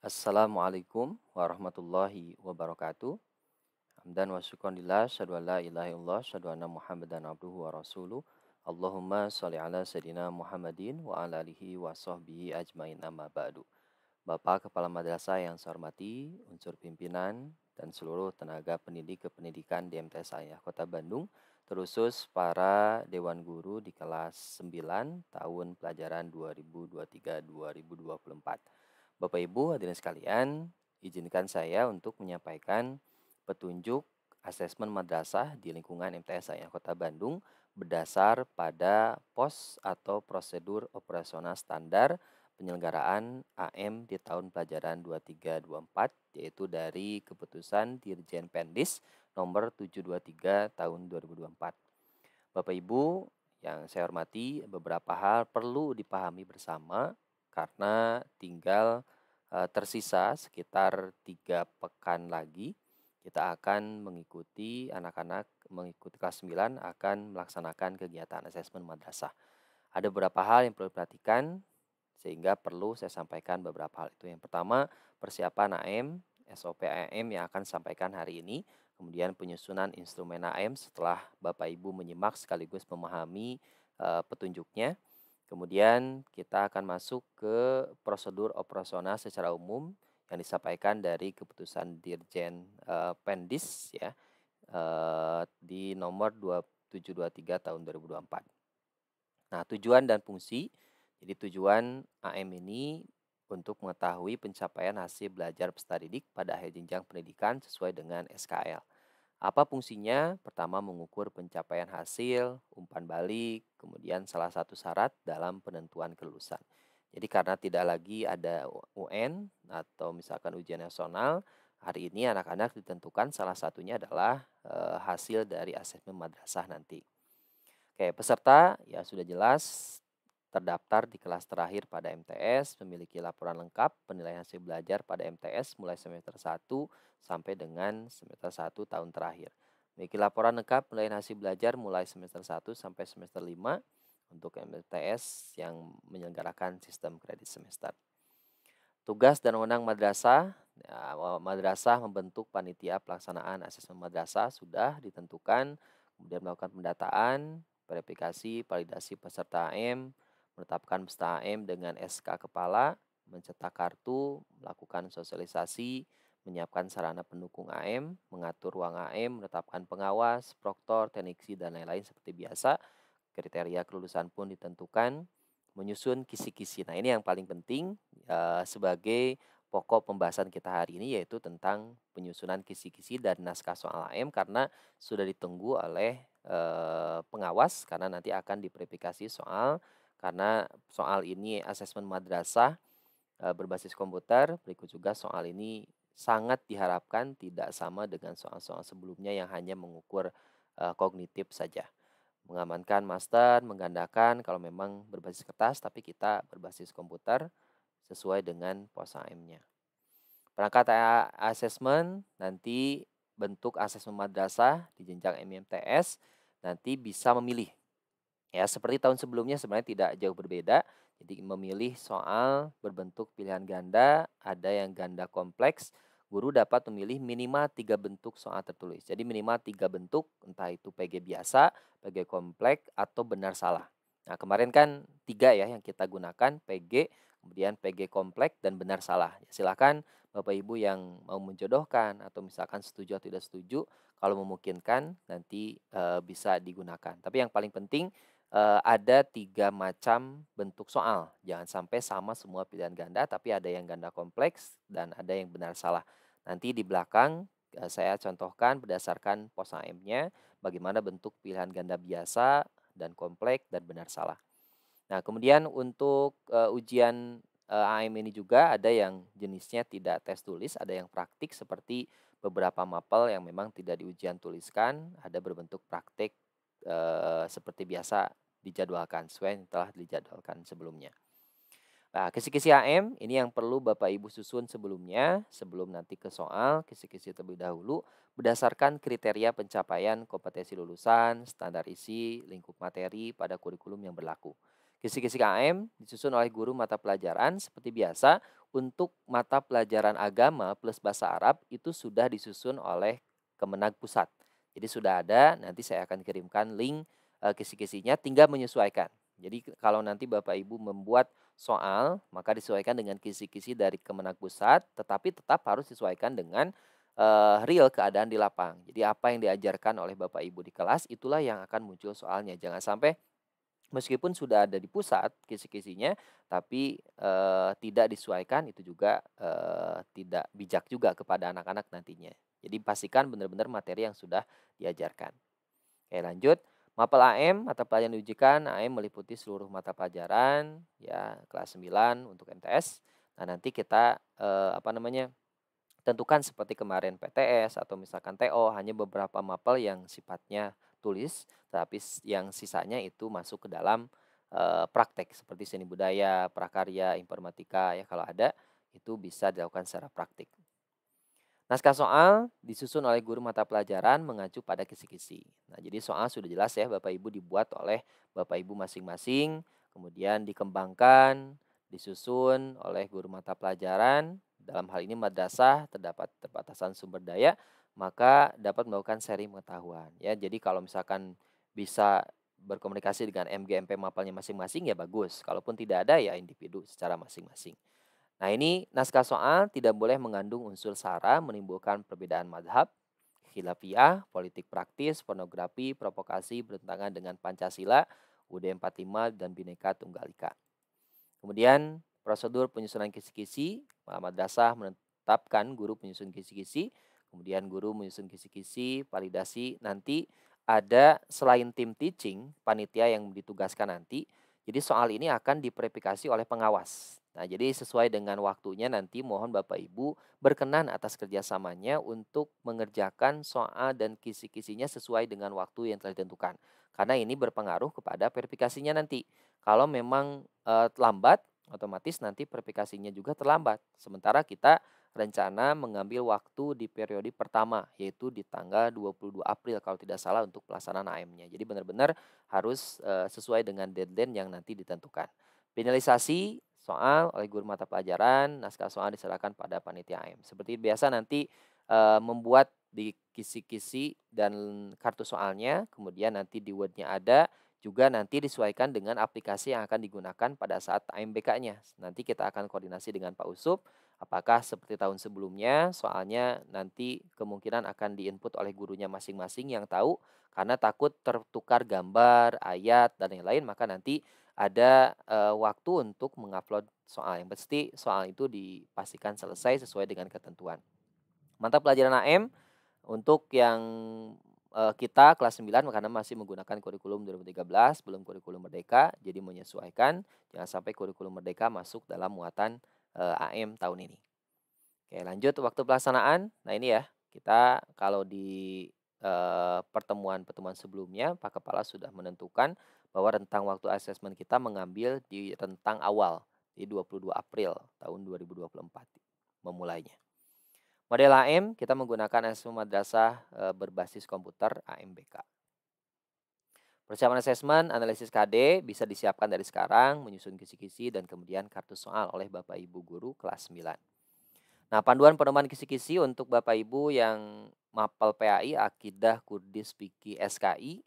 Assalamualaikum warahmatullahi wabarakatuh. Hamdan wa syukran lillah, syahadu an la ilaha illallah, syahadu anna Muhammadan abduhu wa rasuluh. Allahumma sholli ala sayyidina Muhammadin wa ala alihi wa sahbihi ajmain amma ba'du. Bapak Kepala Madrasah yang saya hormati, unsur pimpinan, dan seluruh tenaga pendidik kependidikan di MTS Ayah Kota Bandung, terusus para Dewan Guru di kelas 9 tahun pelajaran 2023-2024. Bapak Ibu hadirin sekalian, izinkan saya untuk menyampaikan petunjuk asesmen madrasah di lingkungan MTS Ayah Kota Bandung berdasar pada POS atau prosedur operasional standar penyelenggaraan AM di tahun pelajaran 23-24, yaitu dari keputusan Dirjen Pendis nomor 723 tahun 2024. Bapak Ibu yang saya hormati, beberapa hal perlu dipahami bersama karena tinggal tersisa sekitar 3 pekan lagi kita akan mengikuti anak-anak mengikuti kelas 9 akan melaksanakan kegiatan asesmen madrasah. Ada beberapa hal yang perlu diperhatikan sehingga perlu saya sampaikan beberapa hal itu. Yang pertama, persiapan AM, SOP AM yang akan sampaikan hari ini, kemudian penyusunan instrumen AM setelah Bapak Ibu menyimak sekaligus memahami petunjuknya. Kemudian kita akan masuk ke prosedur operasional secara umum yang disampaikan dari keputusan Dirjen Pendis ya di nomor 2723 tahun 2024. Nah, tujuan dan fungsi. Jadi tujuan AM ini untuk mengetahui pencapaian hasil belajar peserta didik pada akhir jenjang pendidikan sesuai dengan SKL. Apa fungsinya? Pertama, mengukur pencapaian hasil, umpan balik, kemudian salah satu syarat dalam penentuan kelulusan. Jadi karena tidak lagi ada UN atau misalkan ujian nasional, hari ini anak-anak ditentukan salah satunya adalah hasil dari asesmen madrasah nanti. Oke, peserta ya sudah jelas terdaftar di kelas terakhir pada MTS, memiliki laporan lengkap penilaian hasil belajar pada MTS mulai semester 1 sampai dengan semester 1 tahun terakhir. Memiliki laporan lengkap penilaian hasil belajar mulai semester 1 sampai semester 5 untuk MTS yang menyelenggarakan sistem kredit semester. Tugas dan wewenang madrasah, ya, madrasah membentuk panitia pelaksanaan asesmen madrasah sudah ditentukan, kemudian melakukan pendataan, verifikasi, validasi peserta AM, menetapkan peserta AM dengan SK kepala, mencetak kartu, melakukan sosialisasi, menyiapkan sarana pendukung AM, mengatur ruang AM, menetapkan pengawas, proktor, teknisi, dan lain-lain seperti biasa. Kriteria kelulusan pun ditentukan, menyusun kisi-kisi. Nah, ini yang paling penting sebagai pokok pembahasan kita hari ini, yaitu tentang penyusunan kisi-kisi dan naskah soal AM karena sudah ditunggu oleh pengawas karena nanti akan diverifikasi soal karena soal ini asesmen madrasah berbasis komputer. Berikut juga soal ini sangat diharapkan tidak sama dengan soal-soal sebelumnya yang hanya mengukur kognitif saja. Mengamankan master, menggandakan kalau memang berbasis kertas tapi kita berbasis komputer sesuai dengan pos AM-nya. Perangkat asesmen nanti bentuk asesmen madrasah di jenjang MMTS nanti bisa memilih. Ya, seperti tahun sebelumnya sebenarnya tidak jauh berbeda. Jadi memilih soal berbentuk pilihan ganda, ada yang ganda kompleks. Guru dapat memilih minimal 3 bentuk soal tertulis. Jadi minimal 3 bentuk, entah itu PG biasa, PG kompleks, atau benar salah. Nah, kemarin kan 3 ya yang kita gunakan, PG, kemudian PG kompleks, dan benar salah. Ya, silakan Bapak Ibu yang mau menjodohkan atau misalkan setuju atau tidak setuju, kalau memungkinkan nanti bisa digunakan. Tapi yang paling penting ada 3 macam bentuk soal. Jangan sampai sama semua pilihan ganda, tapi ada yang ganda kompleks dan ada yang benar salah. Nanti di belakang saya contohkan berdasarkan pos AM-nya bagaimana bentuk pilihan ganda biasa dan kompleks dan benar salah. Nah, kemudian untuk ujian AM ini juga ada yang jenisnya tidak tes tulis, ada yang praktik seperti beberapa mapel yang memang tidak diujian tuliskan, ada berbentuk praktik seperti biasa dijadwalkan sesuai yang telah dijadwalkan sebelumnya. Nah, kisi-kisi AM ini yang perlu Bapak Ibu susun sebelumnya, sebelum nanti ke soal, kisi-kisi terlebih dahulu berdasarkan kriteria pencapaian kompetensi lulusan, standar isi, lingkup materi pada kurikulum yang berlaku. Kisi-kisi AM disusun oleh guru mata pelajaran seperti biasa untuk mata pelajaran agama plus bahasa Arab itu sudah disusun oleh Kemenag Pusat. Jadi sudah ada, nanti saya akan kirimkan link kisi-kisinya, tinggal menyesuaikan. Jadi kalau nanti Bapak Ibu membuat soal, maka disesuaikan dengan kisi-kisi dari Kemenag Pusat, tetapi tetap harus disesuaikan dengan real keadaan di lapang. Jadi apa yang diajarkan oleh Bapak Ibu di kelas, itulah yang akan muncul soalnya. Jangan sampai meskipun sudah ada di pusat kisi-kisinya, tapi tidak disesuaikan, itu juga tidak bijak juga kepada anak-anak nantinya. Jadi pastikan benar-benar materi yang sudah diajarkan. Oke, lanjut. Mapel AM, mata pelajaran diujikan, AM meliputi seluruh mata pelajaran, ya kelas 9 untuk MTS. Nah, nanti kita tentukan seperti kemarin PTS atau misalkan TO, hanya beberapa mapel yang sifatnya tulis, tapi yang sisanya itu masuk ke dalam praktek seperti seni budaya, prakarya, informatika, ya kalau ada itu bisa dilakukan secara praktik. Naskah soal disusun oleh guru mata pelajaran mengacu pada kisi-kisi. Nah, jadi soal sudah jelas ya Bapak Ibu dibuat oleh Bapak Ibu masing-masing, kemudian dikembangkan, disusun oleh guru mata pelajaran. Dalam hal ini madrasah terdapat terbatasan sumber daya, maka dapat melakukan sharing pengetahuan. Ya, jadi kalau misalkan bisa berkomunikasi dengan MGMP mapelnya masing-masing ya bagus. Kalaupun tidak ada ya individu secara masing-masing. Nah, ini naskah soal tidak boleh mengandung unsur sara, menimbulkan perbedaan madhab, khilafiyah, politik praktis, pornografi, provokasi, bertentangan dengan Pancasila, UUD 45, dan Bhinneka Tunggal Ika. Kemudian prosedur penyusunan kisi-kisi, madrasah menetapkan guru penyusun kisi-kisi, kemudian guru menyusun kisi-kisi, validasi, nanti ada selain tim teaching, panitia yang ditugaskan nanti, jadi soal ini akan diverifikasi oleh pengawas. Nah, jadi sesuai dengan waktunya nanti mohon Bapak Ibu berkenan atas kerjasamanya untuk mengerjakan soal dan kisi-kisinya sesuai dengan waktu yang telah ditentukan. Karena ini berpengaruh kepada verifikasinya nanti. Kalau memang lambat, otomatis nanti verifikasinya juga terlambat. Sementara kita rencana mengambil waktu di periode pertama, yaitu di tanggal 22 April kalau tidak salah untuk pelaksanaan AM-nya. Jadi benar-benar harus sesuai dengan deadline yang nanti ditentukan. Finalisasi soal oleh guru mata pelajaran, naskah soal diserahkan pada panitia AM. Seperti biasa nanti membuat di kisi-kisi dan kartu soalnya, kemudian nanti di Word-nya ada, juga nanti disesuaikan dengan aplikasi yang akan digunakan pada saat AMBK-nya. Nanti kita akan koordinasi dengan Pak Usup, apakah seperti tahun sebelumnya, soalnya nanti kemungkinan akan diinput oleh gurunya masing-masing yang tahu, karena takut tertukar gambar, ayat, dan lain-lain, maka nanti ada waktu untuk mengupload soal. Yang pasti soal itu dipastikan selesai sesuai dengan ketentuan. Mata pelajaran AM untuk yang kita kelas 9 karena masih menggunakan kurikulum 2013, belum kurikulum Merdeka, jadi menyesuaikan, jangan sampai kurikulum Merdeka masuk dalam muatan AM tahun ini. Oke, lanjut waktu pelaksanaan. Nah, ini ya, kita kalau di pertemuan-pertemuan sebelumnya, Pak Kepala sudah menentukan bahwa rentang waktu asesmen kita mengambil di rentang awal, di 22 April tahun 2024 memulainya. Model AM kita menggunakan asesmen madrasah berbasis komputer AMBK. Persiapan asesmen analisis KD bisa disiapkan dari sekarang, menyusun kisi-kisi dan kemudian kartu soal oleh Bapak Ibu guru kelas 9. Nah, panduan pedoman kisi-kisi untuk Bapak Ibu yang mapel PAI, Akidah, Kurdis, Fikih, SKI,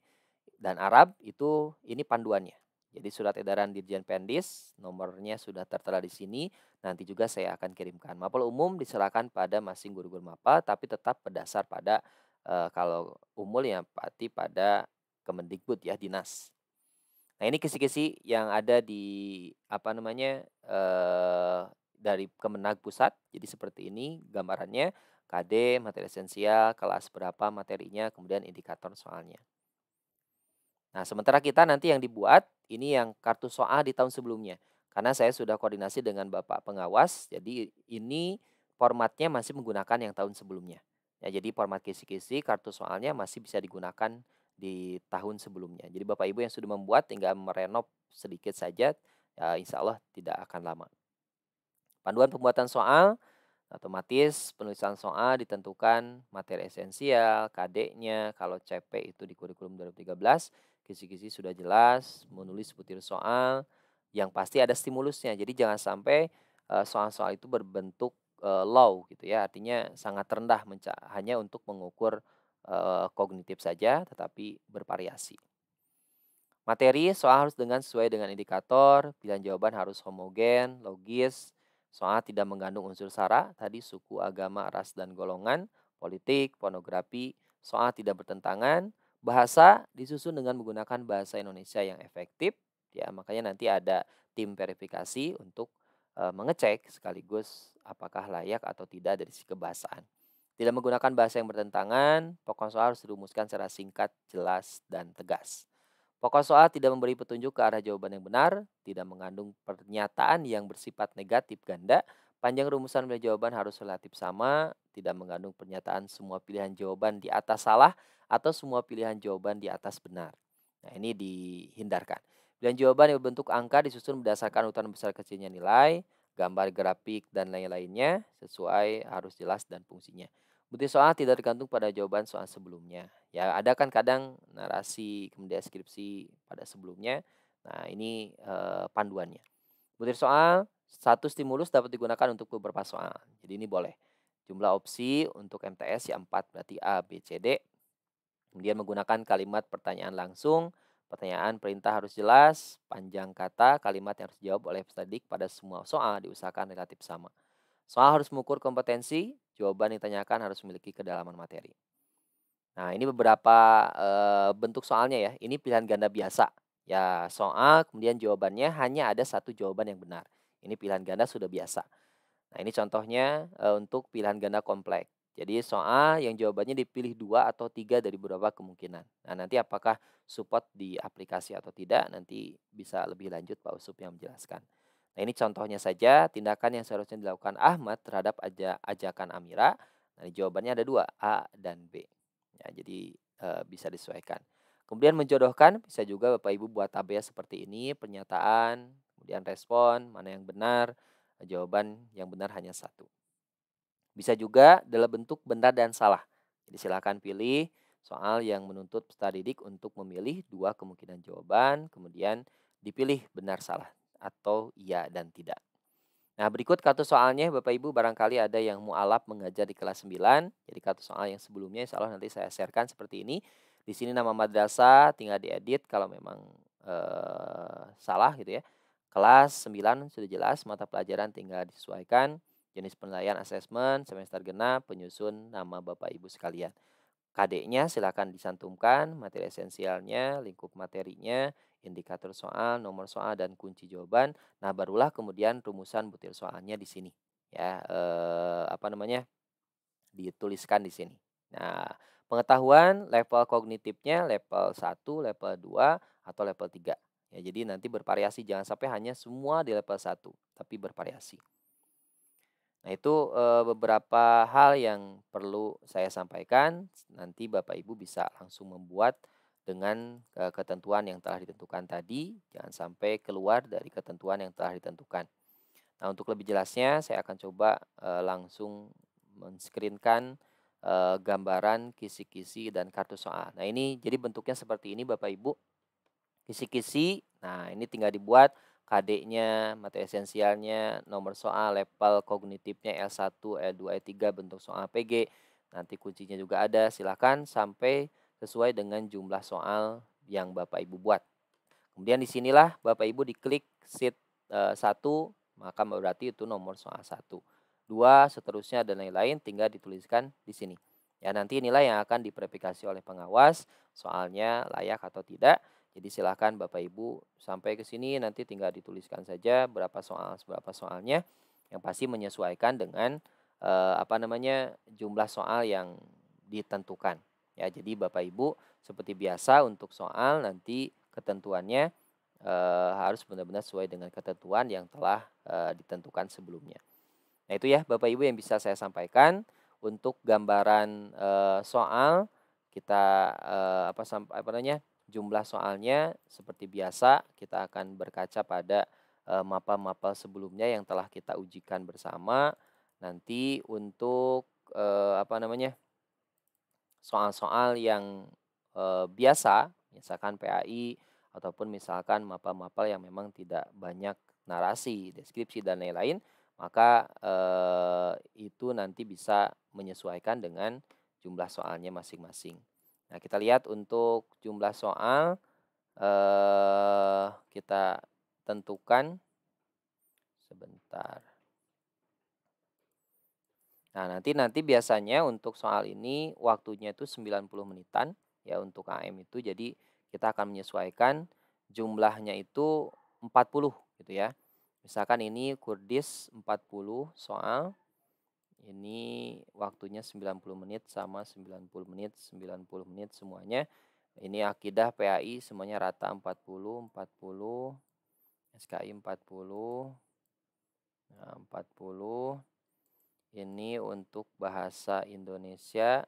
dan Arab itu ini panduannya. Jadi surat edaran Dirjen Pendis, nomornya sudah tertera di sini. Nanti juga saya akan kirimkan. Mapel umum diserahkan pada masing guru-guru mapel, tapi tetap berdasar pada kalau umum ya berarti pada Kemendikbud ya, dinas. Nah, ini kisi-kisi yang ada di dari Kemenag Pusat. Jadi seperti ini gambarannya, KD, materi esensial, kelas berapa materinya, kemudian indikator soalnya. Nah, sementara kita nanti yang dibuat, ini yang kartu soal di tahun sebelumnya. Karena saya sudah koordinasi dengan Bapak pengawas, jadi ini formatnya masih menggunakan yang tahun sebelumnya. Ya, jadi format kisi-kisi, kartu soalnya masih bisa digunakan di tahun sebelumnya. Jadi Bapak Ibu yang sudah membuat tinggal merenov sedikit saja, ya insya Allah tidak akan lama. Panduan pembuatan soal, otomatis penulisan soal ditentukan materi esensial, KD-nya, kalau CP itu di kurikulum 2013, kisi-kisi sudah jelas, menulis butir soal, yang pasti ada stimulusnya. Jadi jangan sampai soal-soal itu berbentuk, low gitu ya, artinya sangat rendah hanya untuk mengukur, kognitif saja tetapi bervariasi. Materi soal harus sesuai dengan indikator, pilihan jawaban harus homogen, logis, soal tidak mengandung unsur sara, tadi suku, agama, ras, dan golongan, politik, pornografi, soal tidak bertentangan, bahasa disusun dengan menggunakan bahasa Indonesia yang efektif, ya makanya nanti ada tim verifikasi untuk mengecek sekaligus apakah layak atau tidak dari sisi kebahasaan. Tidak menggunakan bahasa yang bertentangan, pokok soal harus dirumuskan secara singkat, jelas, dan tegas. Pokok soal tidak memberi petunjuk ke arah jawaban yang benar, tidak mengandung pernyataan yang bersifat negatif ganda, panjang rumusan pilihan jawaban harus relatif sama, tidak mengandung pernyataan semua pilihan jawaban di atas salah atau semua pilihan jawaban di atas benar. Nah, ini dihindarkan. Pilihan jawaban yang berbentuk angka disusun berdasarkan urutan besar kecilnya nilai, gambar grafik, dan lain-lainnya sesuai harus jelas dan fungsinya. Bukti soal tidak tergantung pada jawaban soal sebelumnya. Ya, ada kan kadang narasi kemudian deskripsi pada sebelumnya. Nah, ini panduannya. Butir soal, satu stimulus dapat digunakan untuk beberapa soal. Jadi ini boleh. Jumlah opsi untuk MTS ya 4, berarti A, B, C, D. Kemudian menggunakan kalimat pertanyaan langsung. Pertanyaan perintah harus jelas, panjang kata, kalimat yang harus dijawab oleh peserta didik pada semua soal diusahakan relatif sama. Soal harus mengukur kompetensi, jawaban yang ditanyakan harus memiliki kedalaman materi. Nah, ini beberapa, bentuk soalnya ya. Ini pilihan ganda biasa. Ya, soal kemudian jawabannya hanya ada satu jawaban yang benar. Ini pilihan ganda sudah biasa. Nah, ini contohnya, untuk pilihan ganda kompleks. Jadi soal yang jawabannya dipilih 2 atau 3 dari beberapa kemungkinan. Nah, nanti apakah support di aplikasi atau tidak, nanti bisa lebih lanjut Pak Usup yang menjelaskan. Nah, ini contohnya saja tindakan yang seharusnya dilakukan Ahmad terhadap ajakan Amira. Nah, jawabannya ada 2, A dan B. Ya, jadi, bisa disesuaikan. Kemudian menjodohkan, bisa juga Bapak Ibu buat tabel seperti ini, pernyataan, kemudian respon, mana yang benar, jawaban yang benar hanya satu. Bisa juga dalam bentuk benar dan salah. Jadi silakan pilih soal yang menuntut peserta didik untuk memilih 2 kemungkinan jawaban, kemudian dipilih benar salah atau iya dan tidak. Nah, berikut kartu soalnya Bapak Ibu barangkali ada yang mualaf mengajar di kelas 9. Jadi kartu soal yang sebelumnya insya Allah nanti saya sharekan seperti ini. Di sini nama madrasah tinggal diedit kalau memang salah gitu ya. Kelas 9 sudah jelas, mata pelajaran tinggal disesuaikan. Jenis penilaian asesmen, semester genap, penyusun nama Bapak Ibu sekalian. KD-nya silakan disantumkan, materi esensialnya, lingkup materinya, indikator soal, nomor soal, dan kunci jawaban. Nah, barulah kemudian rumusan butir soalnya di sini. Ya, dituliskan di sini. Nah, pengetahuan level kognitifnya level 1, level 2, atau level 3. Ya, jadi nanti bervariasi, jangan sampai hanya semua di level 1, tapi bervariasi. Nah, itu beberapa hal yang perlu saya sampaikan. Nanti Bapak Ibu bisa langsung membuat dengan ketentuan yang telah ditentukan tadi. Jangan sampai keluar dari ketentuan yang telah ditentukan. Nah, untuk lebih jelasnya saya akan coba langsung men-screen-kan gambaran kisi-kisi dan kartu soal. Nah, ini jadi bentuknya seperti ini Bapak Ibu. Kisi-kisi, nah ini tinggal dibuat KD-nya, materi esensialnya, nomor soal, level kognitifnya L1, L2, L3, bentuk soal PG. Nanti kuncinya juga ada, silakan sampai sesuai dengan jumlah soal yang Bapak Ibu buat. Kemudian disinilah Bapak Ibu diklik sheet 1, maka berarti itu nomor soal 1. 2, seterusnya dan lain-lain tinggal dituliskan di sini. Ya, nanti inilah yang akan diverifikasi oleh pengawas, soalnya layak atau tidak. Jadi silakan Bapak Ibu sampai ke sini nanti tinggal dituliskan saja berapa soalnya yang pasti menyesuaikan dengan jumlah soal yang ditentukan. Ya, jadi Bapak Ibu seperti biasa untuk soal nanti ketentuannya harus benar-benar sesuai dengan ketentuan yang telah ditentukan sebelumnya. Nah, itu ya Bapak Ibu yang bisa saya sampaikan untuk gambaran soal kita jumlah soalnya seperti biasa kita akan berkaca pada mapel-mapel sebelumnya yang telah kita ujikan bersama. Nanti untuk soal-soal yang biasa, misalkan PAI ataupun misalkan mapel-mapel yang memang tidak banyak narasi, deskripsi dan lain-lain, maka, itu nanti bisa menyesuaikan dengan jumlah soalnya masing-masing. Nah, kita lihat untuk jumlah soal, kita tentukan sebentar. Nah, nanti nanti biasanya untuk soal ini waktunya itu 90 menitan ya untuk AM itu. Jadi kita akan menyesuaikan jumlahnya itu 40 gitu ya. Misalkan ini Kurdis 40 soal, ini waktunya 90 menit sama 90 menit, 90 menit semuanya. Ini akidah PAI semuanya rata 40, 40, SKI 40, nah 40. Ini untuk bahasa Indonesia,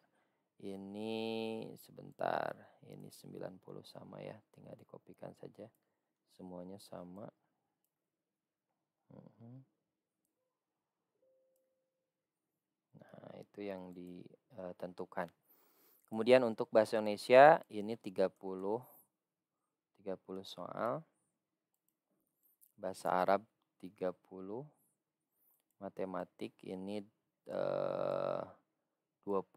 ini sebentar, ini 90 sama ya, tinggal dikopikan saja. Semuanya sama. Mhm. Nah, itu yang ditentukan. Kemudian untuk bahasa Indonesia ini 30 soal, bahasa Arab 30, matematik ini 20